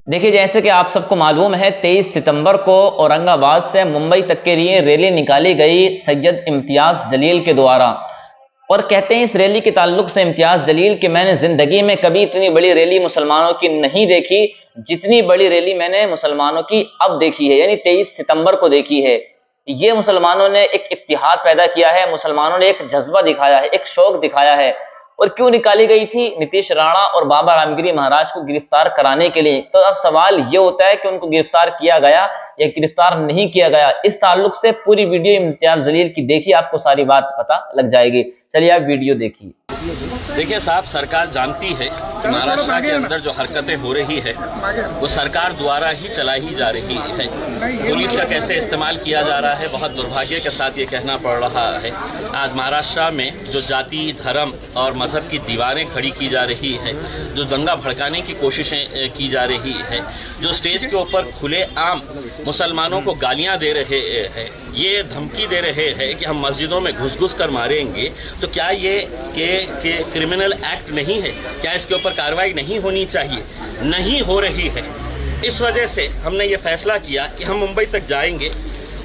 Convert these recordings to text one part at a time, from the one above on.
देखिए, जैसे कि आप सबको मालूम है, 23 सितंबर को औरंगाबाद से मुंबई तक के लिए रैली निकाली गई सैयद इम्तियाज जलील के द्वारा। और कहते हैं इस रैली के ताल्लुक से इम्तियाज जलील कि मैंने जिंदगी में कभी इतनी बड़ी रैली मुसलमानों की नहीं देखी जितनी बड़ी रैली मैंने मुसलमानों की अब देखी है, यानी 23 सितंबर को देखी है। ये मुसलमानों ने एक इत्तिहाद पैदा किया है, मुसलमानों ने एक जज्बा दिखाया है, एक शौक दिखाया है। और क्यों निकाली गई थी? नीतीश राणा और बाबा रामगिरी महाराज को गिरफ्तार कराने के लिए। तो अब सवाल ये होता है कि उनको गिरफ्तार किया गया या गिरफ्तार नहीं किया गया। इस ताल्लुक से पूरी वीडियो इम्तियाज जलील की देखिए, आपको सारी बात पता लग जाएगी। चलिए आप वीडियो देखिए। देखिए साहब, सरकार जानती है कि महाराष्ट्र के अंदर जो हरकतें हो रही है वो सरकार द्वारा ही चलाई जा रही है। पुलिस का कैसे इस्तेमाल किया जा रहा है, बहुत दुर्भाग्य के साथ ये कहना पड़ रहा है। आज महाराष्ट्र में जो जाति, धर्म और मज़हब की दीवारें खड़ी की जा रही है, जो दंगा भड़काने की कोशिशें की जा रही है, जो स्टेज के ऊपर खुलेआम मुसलमानों को गालियाँ दे रहे हैं, ये धमकी दे रहे हैं कि हम मस्जिदों में घुस कर मारेंगे, तो क्या ये क्रिमिनल एक्ट नहीं है? क्या इसके ऊपर कार्रवाई नहीं होनी चाहिए? नहीं हो रही है। इस वजह से हमने ये फैसला किया कि हम मुंबई तक जाएंगे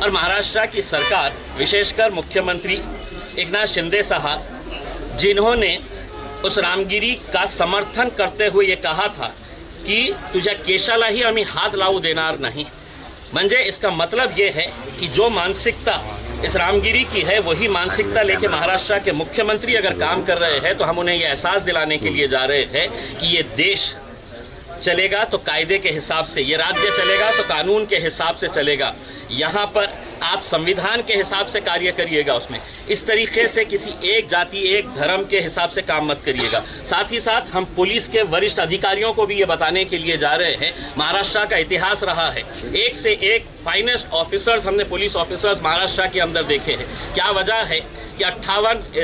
और महाराष्ट्र की सरकार, विशेषकर मुख्यमंत्री एकनाथ शिंदे साहब, जिन्होंने उस रामगिरी का समर्थन करते हुए ये कहा था कि तुझ्या केशालाही आम्ही हात लावू देणार नहीं, म्हणजे इसका मतलब ये है कि जो मानसिकता इस रामगिरी की है वही मानसिकता लेके महाराष्ट्र के मुख्यमंत्री अगर काम कर रहे हैं तो हम उन्हें ये एहसास दिलाने के लिए जा रहे हैं कि ये देश चलेगा तो कायदे के हिसाब से, ये राज्य चलेगा तो कानून के हिसाब से चलेगा। यहाँ पर आप संविधान के हिसाब से कार्य करिएगा, उसमें इस तरीके से किसी एक जाति, एक धर्म के हिसाब से काम मत करिएगा। साथ ही साथ हम पुलिस के वरिष्ठ अधिकारियों को भी ये बताने के लिए जा रहे हैं, महाराष्ट्र का इतिहास रहा है, एक से एक फाइनेस्ट ऑफिसर्स हमने पुलिस ऑफिसर्स महाराष्ट्र के अंदर देखे हैं। क्या वजह है कि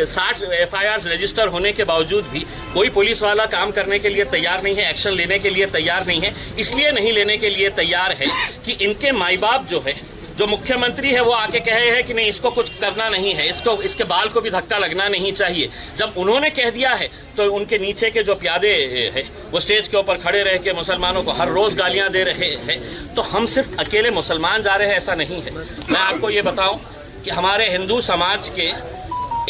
60 FIRs रजिस्टर होने के बावजूद भी कोई पुलिस वाला काम करने के लिए तैयार नहीं है, एक्शन लेने के लिए तैयार नहीं है। इसलिए नहीं लेने के लिए तैयार है कि इनके माई बाप जो है, जो मुख्यमंत्री है, वो आके कहे हैं कि नहीं, इसको कुछ करना नहीं है, इसके बाल को भी धक्का लगना नहीं चाहिए। जब उन्होंने कह दिया है तो उनके नीचे के जो प्यादे हैं वो स्टेज के ऊपर खड़े रह के मुसलमानों को हर रोज़ गालियां दे रहे हैं। तो हम सिर्फ अकेले मुसलमान जा रहे हैं ऐसा नहीं है। मैं आपको ये बताऊं कि हमारे हिंदू समाज के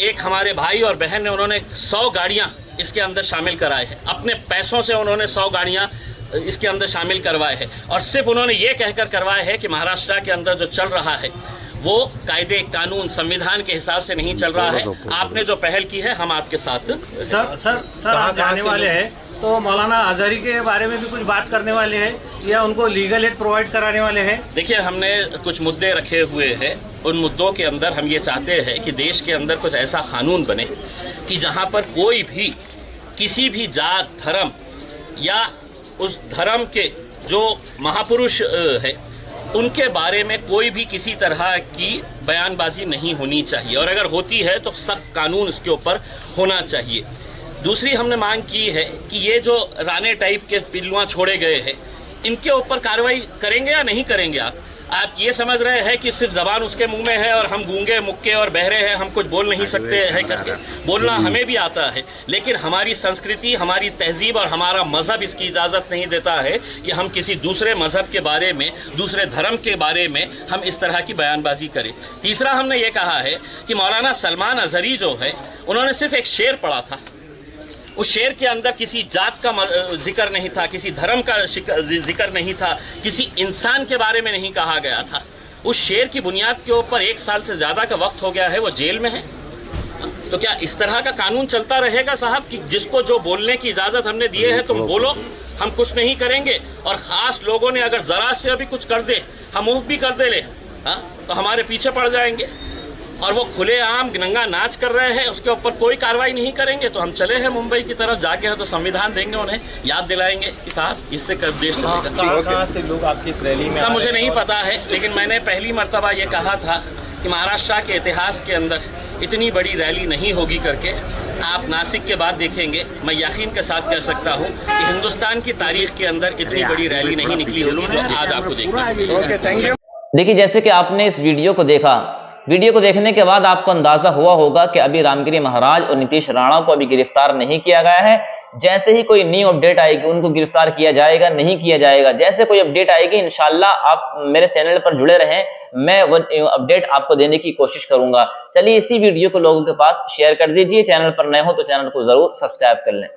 एक हमारे भाई और बहन ने, उन्होंने 100 गाड़ियाँ इसके अंदर शामिल कराए हैं, अपने पैसों से उन्होंने 100 गाड़ियाँ इसके अंदर शामिल करवाए हैं। और सिर्फ उन्होंने ये कहकर करवाए हैं कि महाराष्ट्र के अंदर जो चल रहा है वो कायदे, कानून, संविधान के हिसाब से नहीं चल रहा है। आपने जो पहल की है हम आपके साथ। सर आप जाने वाले हैं तो मौलाना आज़ारी के बारे में भी कुछ बात करने वाले हैं या उनको लीगल एड प्रोवाइड कराने वाले हैं? देखिए, हमने कुछ मुद्दे रखे हुए हैं। उन मुद्दों के अंदर हम ये चाहते हैं कि देश के अंदर कुछ ऐसा कानून बने कि जहाँ पर कोई भी किसी भी जात, धर्म या उस धर्म के जो महापुरुष है उनके बारे में कोई भी किसी तरह की बयानबाजी नहीं होनी चाहिए, और अगर होती है तो सख्त कानून इसके ऊपर होना चाहिए। दूसरी हमने मांग की है कि ये जो राणे टाइप के पिल्लुआं छोड़े गए हैं इनके ऊपर कार्रवाई करेंगे या नहीं करेंगे? आप ये समझ रहे हैं कि सिर्फ ज़बान उसके मुंह में है और हम गूंगे, मुक्के और बहरे हैं, हम कुछ बोल नहीं सकते हैं करके? बोलना हमें भी आता है, लेकिन हमारी संस्कृति, हमारी तहजीब और हमारा मज़हब इसकी इजाज़त नहीं देता है कि हम किसी दूसरे मज़हब के बारे में, दूसरे धर्म के बारे में हम इस तरह की बयानबाजी करें। तीसरा हमने ये कहा है कि मौलाना सलमान अज़हरी जो है, उन्होंने सिर्फ एक शेर पढ़ा था, उस शेर के अंदर किसी जात का जिक्र नहीं था, किसी धर्म का जिक्र नहीं था, किसी इंसान के बारे में नहीं कहा गया था। उस शेर की बुनियाद के ऊपर 1 साल से ज़्यादा का वक्त हो गया है, वो जेल में है। तो क्या इस तरह का कानून चलता रहेगा साहब कि जिसको जो बोलने की इजाज़त हमने दिए है तुम बोलो, हम कुछ नहीं करेंगे, और ख़ास लोगों ने अगर ज़रा से अभी कुछ कर दे, हम मुँह भी कर दे ले, तो हमारे पीछे पड़ जाएंगे। और वो खुलेआम नंगा नाच कर रहे हैं, उसके ऊपर कोई कार्रवाई नहीं करेंगे। तो हम चले हैं मुंबई की तरफ, जाके हो तो संविधान देंगे, उन्हें याद दिलाएंगे कि साहब इससे कब देश चलेगा। कहाँ से लोग आपकी इस रैली में? मुझे नहीं पता है, लेकिन मैंने पहली मर्तबा ये कहा था कि महाराष्ट्र के इतिहास के अंदर इतनी बड़ी रैली नहीं होगी करके। आप नासिक के बाद देखेंगे, मैं यकीन के साथ कह सकता हूँ कि हिंदुस्तान की तारीख के अंदर इतनी बड़ी रैली नहीं निकली होगी जो आज आपको देखना। देखिए, जैसे कि आपने इस वीडियो को देखा, वीडियो को देखने के बाद आपको अंदाजा हुआ होगा कि अभी रामगिरी महाराज और नीतीश राणा को अभी गिरफ्तार नहीं किया गया है। जैसे ही कोई न्यू अपडेट आएगी उनको गिरफ्तार किया जाएगा, नहीं किया जाएगा। जैसे कोई अपडेट आएगी इंशाल्लाह आप मेरे चैनल पर जुड़े रहें, मैं वो अपडेट आपको देने की कोशिश करूंगा। चलिए इसी वीडियो को लोगों के पास शेयर कर दीजिए। चैनल पर नए हो तो चैनल को जरूर सब्सक्राइब कर लें।